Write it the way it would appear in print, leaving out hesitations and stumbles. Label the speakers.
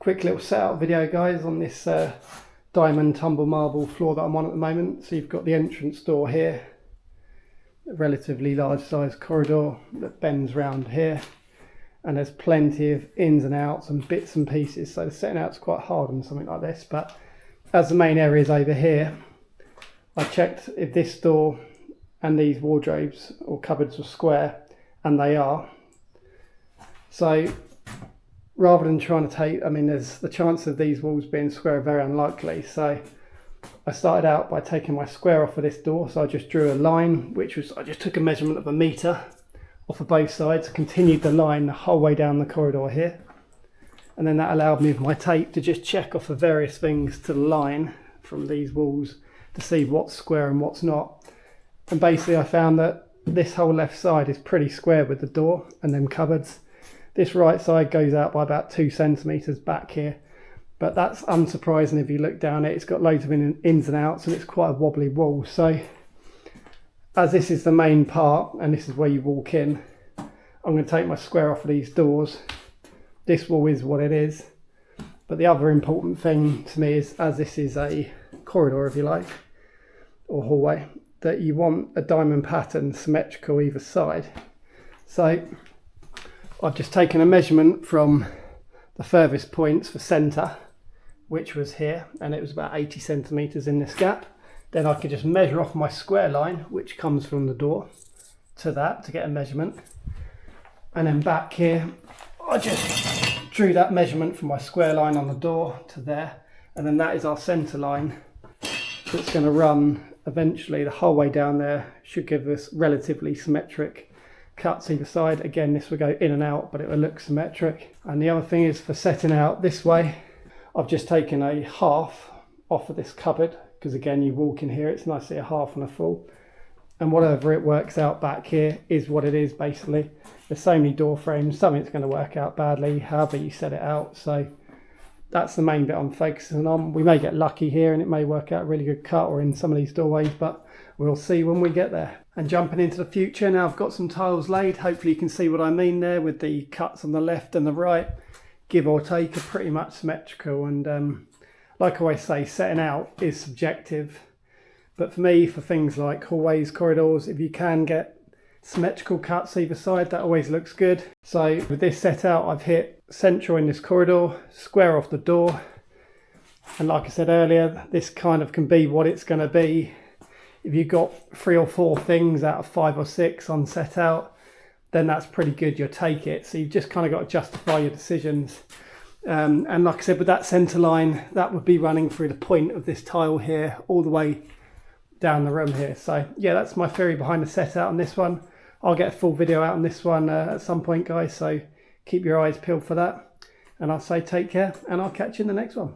Speaker 1: Quick little setup video, guys, on this diamond tumble marble floor that I'm on at the moment. So you've got the entrance door here, a relatively large size corridor that bends round here, and there's plenty of ins and outs and bits and pieces, so the setting out's quite hard on something like this. But as the main area is over here, I checked if this door and these wardrobes or cupboards were square, and they are. So rather than trying to take, there's the chance of these walls being square very unlikely. So I started out by taking my square off of this door. So I just drew a line, I just took a measurement of 1 metre off of both sides, continued the line the whole way down the corridor here. And then that allowed me with my tape to just check off of various things to the line from these walls to see what's square and what's not. And basically I found that this whole left side is pretty square with the door and them cupboards. This right side goes out by about 2 centimetres back here, but that's unsurprising if you look down it. It's got loads of ins and outs, and it's quite a wobbly wall. So as this is the main part and this is where you walk in, I'm going to take my square off of these doors. This wall is what it is, but the other important thing to me is, as this is a corridor, if you like, or hallway, that you want a diamond pattern symmetrical either side. So I've just taken a measurement from the furthest points for centre, which was here, and it was about 80 centimetres in this gap. Then I could just measure off my square line, which comes from the door to that, to get a measurement. And then back here, I just drew that measurement from my square line on the door to there. And then that is our centre line that's going to run eventually the whole way down there. Should give us relatively symmetric cuts either side. Again, this will go in and out, but it will look symmetric. And the other thing is, for setting out this way, I've just taken a half off of this cupboard, because again, you walk in here, it's nice to see a half and a full, and whatever it works out back here is what it is. Basically, there's so many door frames, something's going to work out badly however you set it out. So that's the main bit I'm focusing on. We may get lucky here and it may work out a really good cut, or in some of these doorways, but we'll see when we get there. And jumping into the future, now I've got some tiles laid. Hopefully you can see what I mean there with the cuts on the left and the right, give or take, are pretty much symmetrical. And like I always say, setting out is subjective. But for me, for things like hallways, corridors, if you can get symmetrical cuts either side, that always looks good. So with this set out, I've hit central in this corridor, square off the door. And like I said earlier, this kind of can be what it's going to be. If you've got 3 or 4 things out of 5 or 6 on set out, then that's pretty good, you'll take it. So you've just kind of got to justify your decisions. And like I said, with that centre line, that would be running through the point of this tile here, all the way down the room here. So yeah, that's my theory behind the set out on this one. I'll get a full video out on this one at some point, guys, so keep your eyes peeled for that. And I'll say take care, and I'll catch you in the next one.